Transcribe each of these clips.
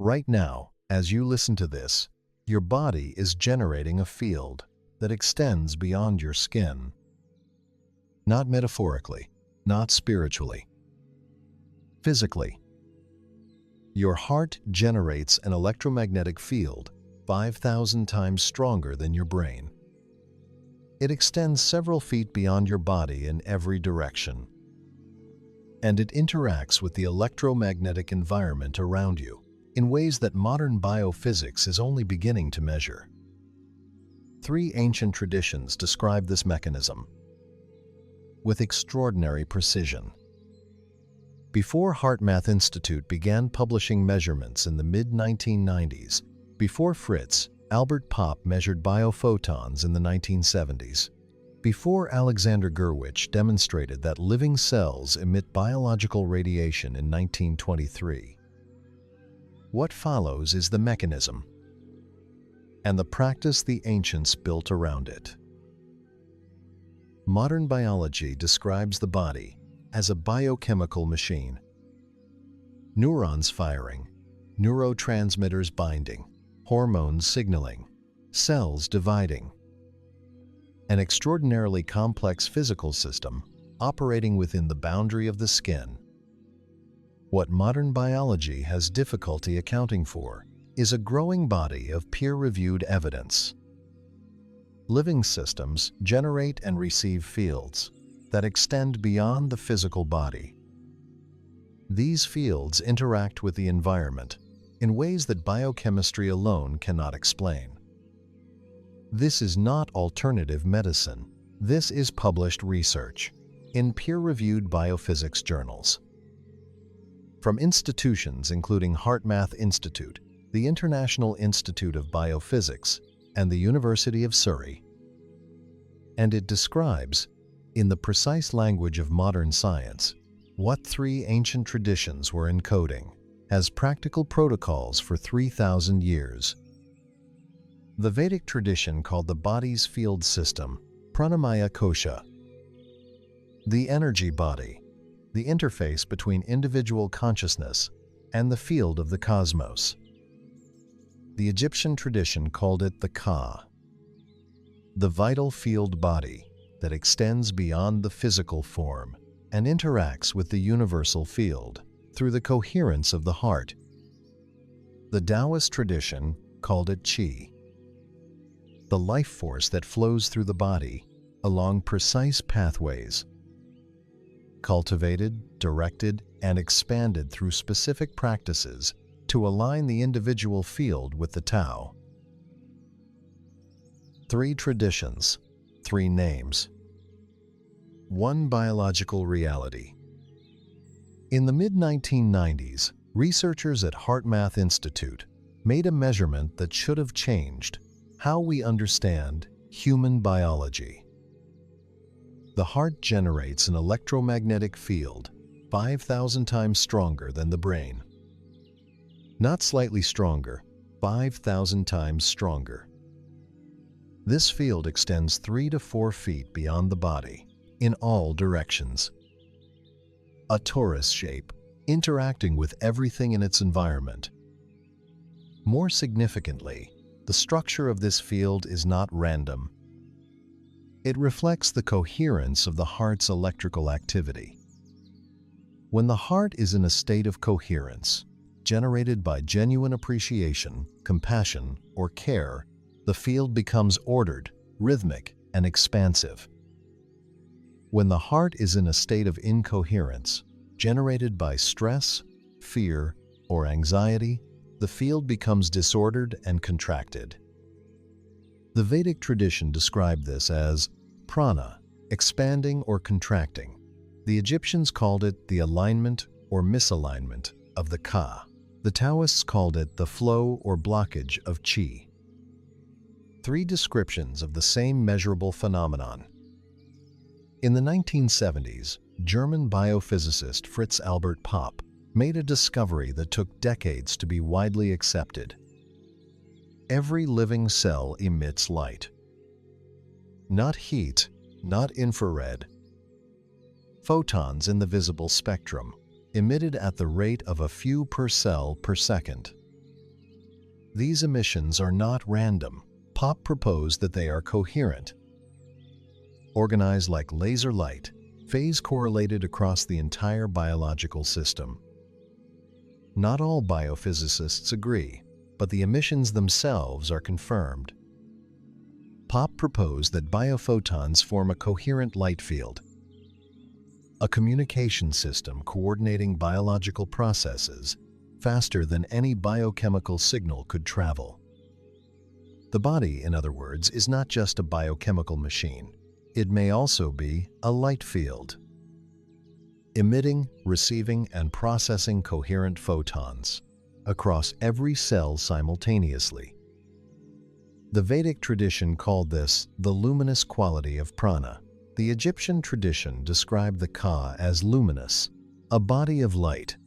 Right now, as you listen to this, your body is generating a field that extends beyond your skin. Not metaphorically, not spiritually. Physically. Your heart generates an electromagnetic field 5,000 times stronger than your brain. It extends several feet beyond your body in every direction. And it interacts with the electromagnetic environment around you in ways that modern biophysics is only beginning to measure. 3 ancient traditions describe this mechanism with extraordinary precision. Before HeartMath Institute began publishing measurements in the mid-1990s, before Fritz Albert Popp measured biophotons in the 1970s, before Alexander Gurwitch demonstrated that living cells emit biological radiation in 1923, what follows is the mechanism and the practice the ancients built around it. Modern biology describes the body as a biochemical machine. Neurons firing, neurotransmitters binding, hormones signaling, cells dividing. An extraordinarily complex physical system operating within the boundary of the skin. What modern biology has difficulty accounting for is a growing body of peer-reviewed evidence. Living systems generate and receive fields that extend beyond the physical body. These fields interact with the environment in ways that biochemistry alone cannot explain. This is not alternative medicine. This is published research in peer-reviewed biophysics journals. From institutions including HeartMath Institute, the International Institute of Biophysics, and the University of Surrey. And it describes, in the precise language of modern science, what 3 ancient traditions were encoding as practical protocols for 3,000 years. The Vedic tradition called the body's field system Pranamaya Kosha. The energy body, the interface between individual consciousness and the field of the cosmos. The Egyptian tradition called it the Ka, the vital field body that extends beyond the physical form and interacts with the universal field through the coherence of the heart. The Taoist tradition called it Qi, the life force that flows through the body along precise pathways, cultivated, directed, and expanded through specific practices to align the individual field with the Tao. 3 traditions, 3 names. 1 biological reality. In the mid-1990s, researchers at HeartMath Institute made a measurement that should have changed how we understand human biology. The heart generates an electromagnetic field 5,000 times stronger than the brain. Not slightly stronger, 5,000 times stronger. This field extends 3 to 4 feet beyond the body, in all directions. A torus shape, interacting with everything in its environment. More significantly, the structure of this field is not random. It reflects the coherence of the heart's electrical activity. When the heart is in a state of coherence, generated by genuine appreciation, compassion, or care, the field becomes ordered, rhythmic, and expansive. When the heart is in a state of incoherence, generated by stress, fear, or anxiety, the field becomes disordered and contracted. The Vedic tradition described this as prana, expanding or contracting. The Egyptians called it the alignment or misalignment of the Ka. The Taoists called it the flow or blockage of Qi. 3 descriptions of the same measurable phenomenon. In the 1970s, German biophysicist Fritz Albert Popp made a discovery that took decades to be widely accepted. Every living cell emits light. Not heat, not infrared. Photons in the visible spectrum, emitted at the rate of a few per cell per second. These emissions are not random. Pop proposed that they are coherent, organized like laser light, phase-correlated across the entire biological system. Not all biophysicists agree, but the emissions themselves are confirmed. Pop proposed that biophotons form a coherent light field, a communication system coordinating biological processes faster than any biochemical signal could travel. The body, in other words, is not just a biochemical machine. It may also be a light field, emitting, receiving, and processing coherent photons across every cell simultaneously. The Vedic tradition called this the luminous quality of prana. The Egyptian tradition described the Ka as luminous, a body of light.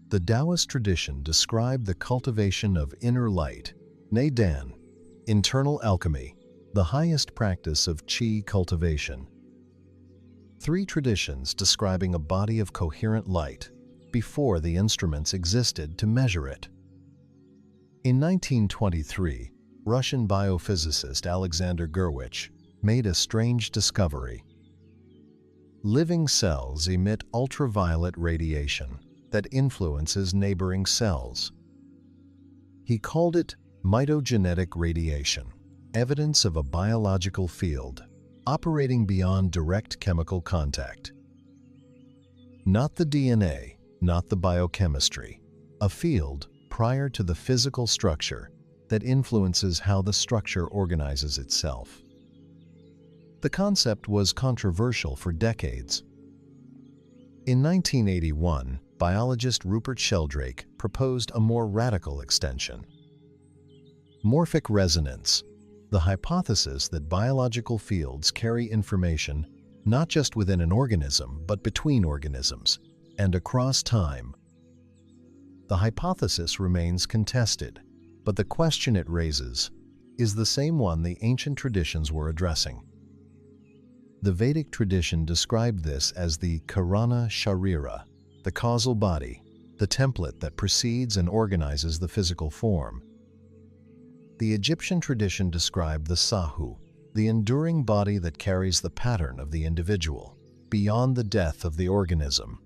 The Taoist tradition described the cultivation of inner light, Neidan, internal alchemy, the highest practice of qi cultivation. Three traditions describing a body of coherent light before the instruments existed to measure it. In 1923, Russian biophysicist Alexander Gurwitch made a strange discovery. Living cells emit ultraviolet radiation that influences neighboring cells. He called it mitogenetic radiation, evidence of a biological field operating beyond direct chemical contact. Not the DNA, not the biochemistry, a field prior to the physical structure that influences how the structure organizes itself. The concept was controversial for decades. In 1981, biologist Rupert Sheldrake proposed a more radical extension. Morphic resonance, the hypothesis that biological fields carry information not just within an organism but between organisms and across time. The hypothesis remains contested, but the question it raises is the same one the ancient traditions were addressing. The Vedic tradition described this as the Karana Sharira, the causal body, the template that precedes and organizes the physical form. The Egyptian tradition described the Sahu, the enduring body that carries the pattern of the individual, beyond the death of the organism.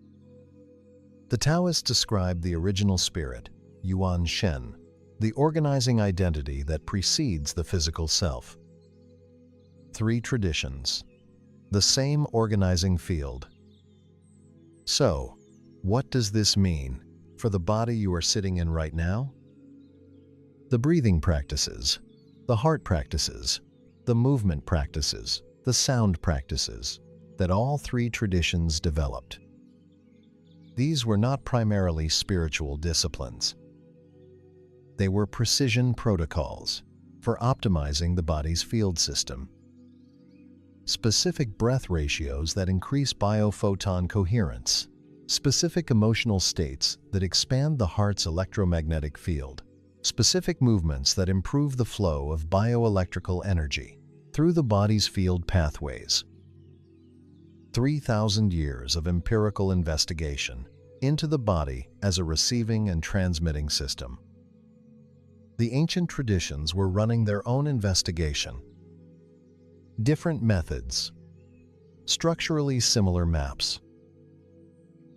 The Taoists described the original spirit, Yuan Shen, the organizing identity that precedes the physical self. Three traditions, the same organizing field. So, what does this mean for the body you are sitting in right now? The breathing practices, the heart practices, the movement practices, the sound practices that all three traditions developed. These were not primarily spiritual disciplines. They were precision protocols for optimizing the body's field system. Specific breath ratios that increase biophoton coherence, specific emotional states that expand the heart's electromagnetic field, specific movements that improve the flow of bioelectrical energy through the body's field pathways. 3,000 years of empirical investigation into the body as a receiving and transmitting system. The ancient traditions were running their own investigation. Different methods, structurally similar maps.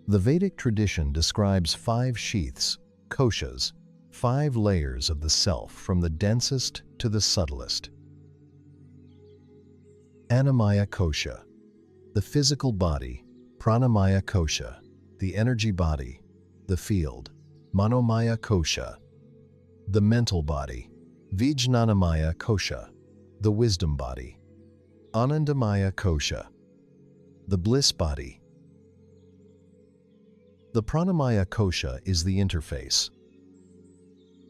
The Vedic tradition describes 5 sheaths, koshas, 5 layers of the self from the densest to the subtlest. Pranamaya Kosha, the physical body, Pranamaya Kosha, the energy body, the field, Manomaya Kosha, the mental body, Vijnanamaya Kosha, the wisdom body, Anandamaya Kosha, the bliss body. The Pranamaya Kosha is the interface,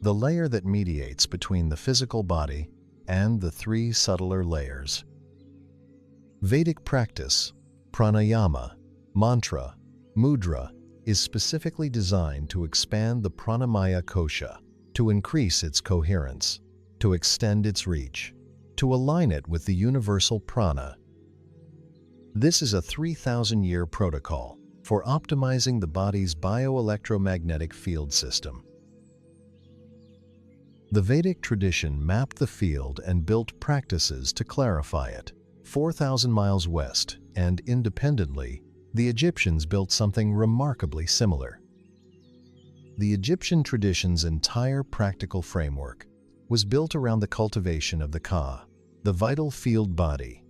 the layer that mediates between the physical body and the 3 subtler layers. Vedic practice, pranayama, mantra, mudra, is specifically designed to expand the Pranamaya Kosha, to increase its coherence, to extend its reach, to align it with the universal prana. This is a 3,000-year protocol for optimizing the body's bioelectromagnetic field system. The Vedic tradition mapped the field and built practices to clarify it. 4,000 miles west, and independently, the Egyptians built something remarkably similar. The Egyptian tradition's entire practical framework was built around the cultivation of the Ka, the vital field body.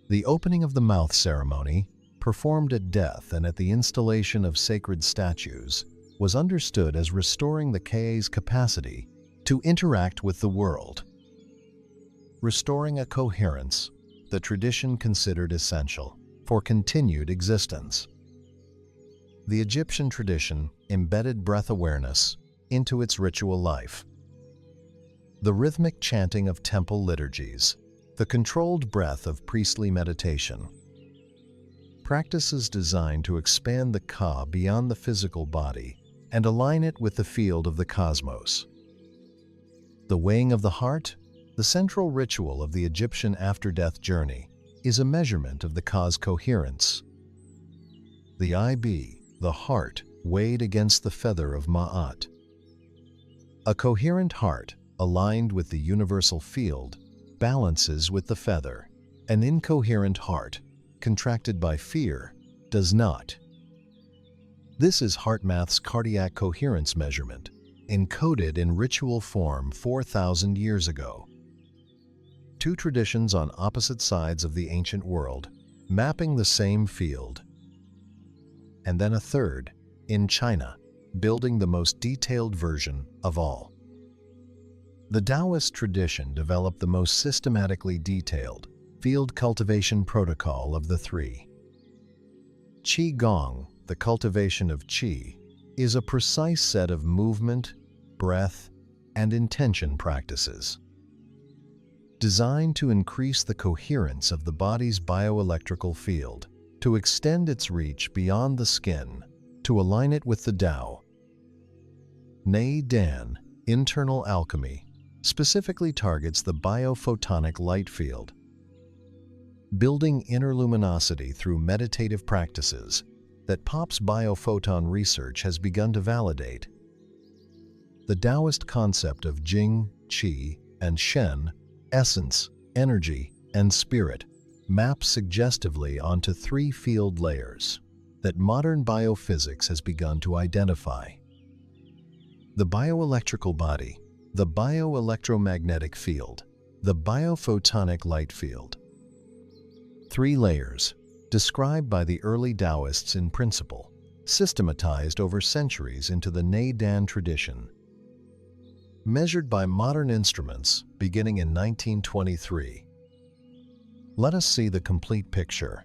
The opening of the mouth ceremony, performed at death and at the installation of sacred statues, was understood as restoring the Ka's capacity to interact with the world. Restoring a coherence, the tradition considered essential for continued existence. The Egyptian tradition embedded breath awareness into its ritual life. The rhythmic chanting of temple liturgies, the controlled breath of priestly meditation. Practices designed to expand the Ka beyond the physical body and align it with the field of the cosmos. The weighing of the heart, the central ritual of the Egyptian after-death journey, is a measurement of the Ka's coherence. The IB, the heart, weighed against the feather of Ma'at. A coherent heart, aligned with the universal field, balances with the feather. An incoherent heart, contracted by fear, does not. This is HeartMath's cardiac coherence measurement, encoded in ritual form 4,000 years ago. Two traditions on opposite sides of the ancient world, mapping the same field. And then a third, in China, building the most detailed version of all. The Taoist tradition developed the most systematically detailed field cultivation protocol of the three. Qi Gong, the cultivation of Qi, is a precise set of movement, breath, and intention practices designed to increase the coherence of the body's bioelectrical field, to extend its reach beyond the skin, to align it with the Tao. Nei Dan, internal alchemy, specifically targets the biophotonic light field, building inner luminosity through meditative practices that POP's biophoton research has begun to validate. The Taoist concept of Jing, Qi, and Shen, essence, energy, and spirit, maps suggestively onto three field layers that modern biophysics has begun to identify. The bioelectrical body, the bioelectromagnetic field, the biophotonic light field. Three layers, described by the early Taoists in principle, systematized over centuries into the Nei Dan tradition. Measured by modern instruments beginning in 1923. Let us see the complete picture.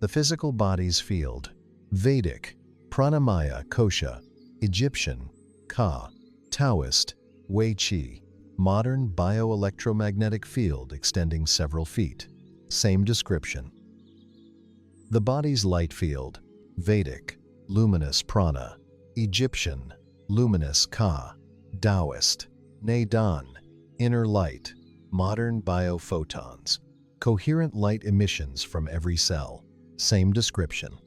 The physical body's field, Vedic, Pranamaya Kosha, Egyptian, Ka, Taoist, Wei Qi, modern bioelectromagnetic field extending several feet. Same description. The body's light field, Vedic, luminous prana, Egyptian, luminous Ka, Taoist, Nei Dan, inner light, modern biophotons, coherent light emissions from every cell. Same description.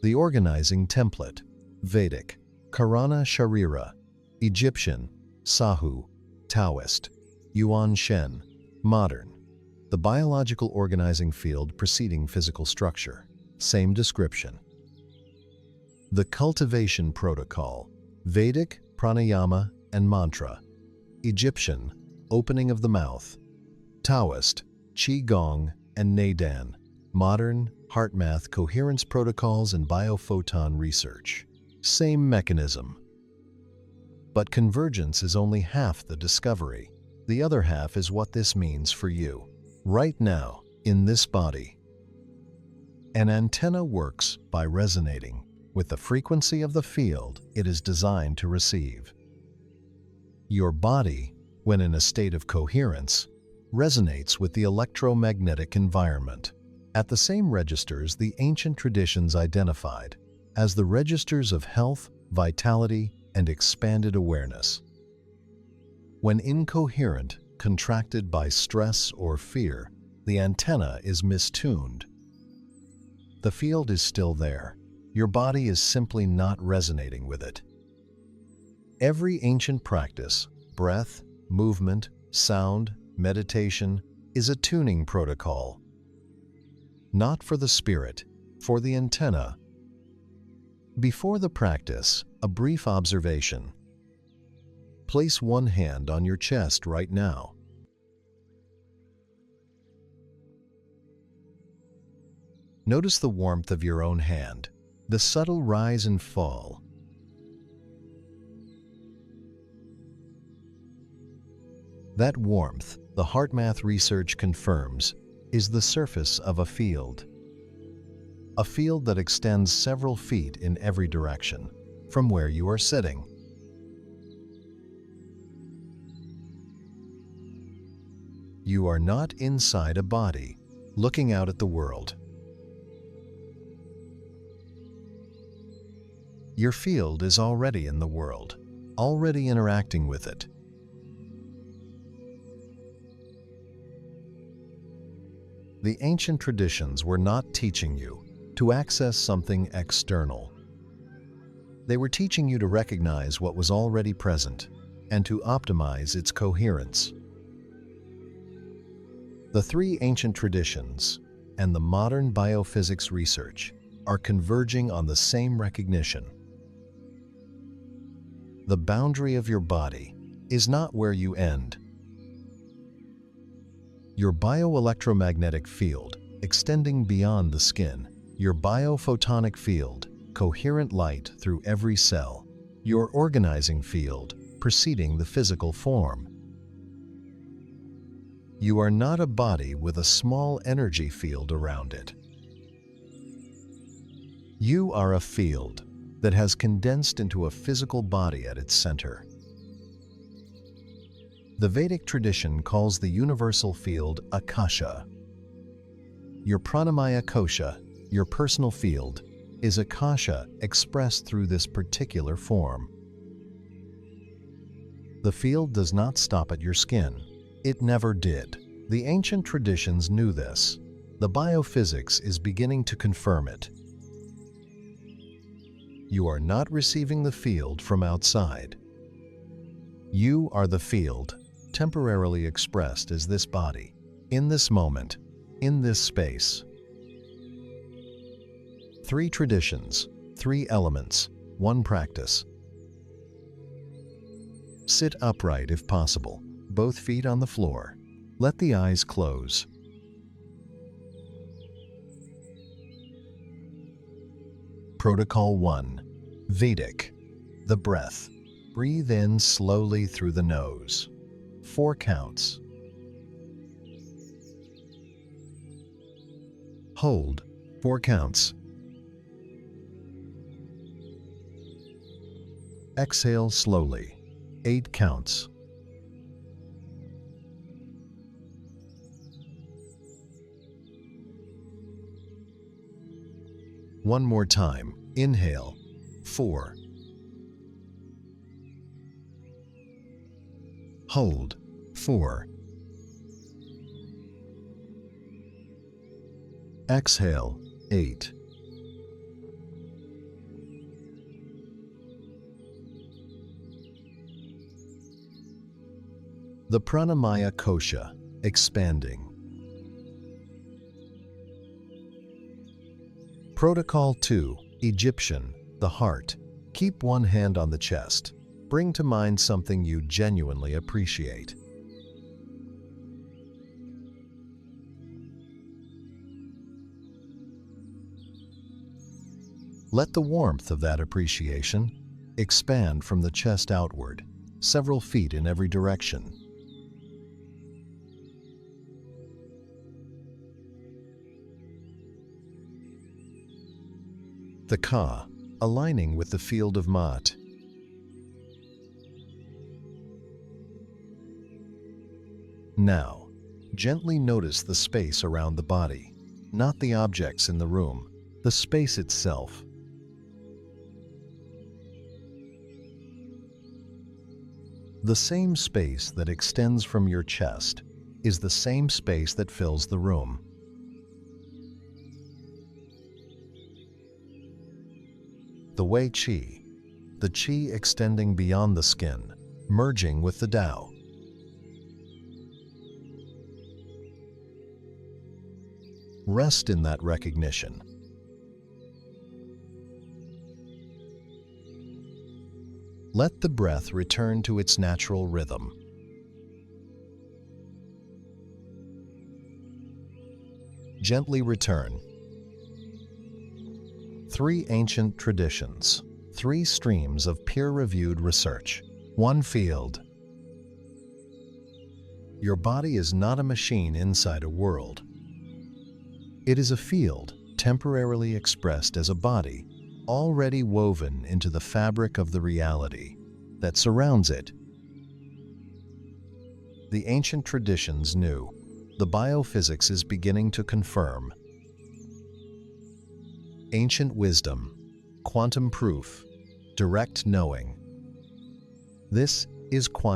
The organizing template, Vedic, Karana Sharira, Egyptian, Sahu, Taoist, Yuan Shen, modern. The biological organizing field preceding physical structure. Same description. The cultivation protocol, Vedic, pranayama, and mantra. Egyptian, opening of the mouth. Taoist, Qi Gong, and Nei Dan. Modern, HeartMath coherence protocols and biophoton research. Same mechanism. But convergence is only half the discovery. The other half is what this means for you, right now, in this body. An antenna works by resonating with the frequency of the field it is designed to receive. Your body, when in a state of coherence, resonates with the electromagnetic environment at the same registers the ancient traditions identified as the registers of health, vitality, and expanded awareness. When incoherent, contracted by stress or fear, the antenna is mistuned. The field is still there. Your body is simply not resonating with it. Every ancient practice, breath, movement, sound, meditation, is a tuning protocol. Not for the spirit, for the antenna. Before the practice, a brief observation. Place one hand on your chest right now. Notice the warmth of your own hand, the subtle rise and fall. That warmth, the HeartMath research confirms, is the surface of a field. A field that extends several feet in every direction from where you are sitting. You are not inside a body, looking out at the world. Your field is already in the world, already interacting with it. The ancient traditions were not teaching you to access something external. They were teaching you to recognize what was already present and to optimize its coherence. The three ancient traditions and the modern biophysics research are converging on the same recognition. The boundary of your body is not where you end. Your bioelectromagnetic field, extending beyond the skin, your biophotonic field, coherent light through every cell, your organizing field, preceding the physical form. You are not a body with a small energy field around it. You are a field that has condensed into a physical body at its center. The Vedic tradition calls the universal field Akasha. Your Pranamaya Kosha, your personal field, is Akasha expressed through this particular form. The field does not stop at your skin. It never did. The ancient traditions knew this. The biophysics is beginning to confirm it. You are not receiving the field from outside. You are the field, temporarily expressed as this body, in this moment, in this space. Three traditions, three elements, one practice. Sit upright if possible, both feet on the floor. Let the eyes close. Protocol 1. Vedic. The breath. Breathe in slowly through the nose. 4 counts. Hold. 4 counts. Exhale slowly. 8 counts. One more time. Inhale. 4. Hold. 4. Exhale. 8. The Pranamaya Kosha, expanding. Protocol 2, Egyptian, the heart. Keep one hand on the chest. Bring to mind something you genuinely appreciate. Let the warmth of that appreciation expand from the chest outward, several feet in every direction. The Ka, aligning with the field of Mat. Now, gently notice the space around the body, not the objects in the room, the space itself. The same space that extends from your chest is the same space that fills the room. The Wei Qi, the qi extending beyond the skin, merging with the Tao. Rest in that recognition. Let the breath return to its natural rhythm. Gently return. 3 ancient traditions, 3 streams of peer-reviewed research, 1 field. Your body is not a machine inside a world. It is a field, temporarily expressed as a body, already woven into the fabric of the reality that surrounds it. The ancient traditions knew. The biophysics is beginning to confirm. Ancient wisdom, quantum proof, direct knowing. This is quantum.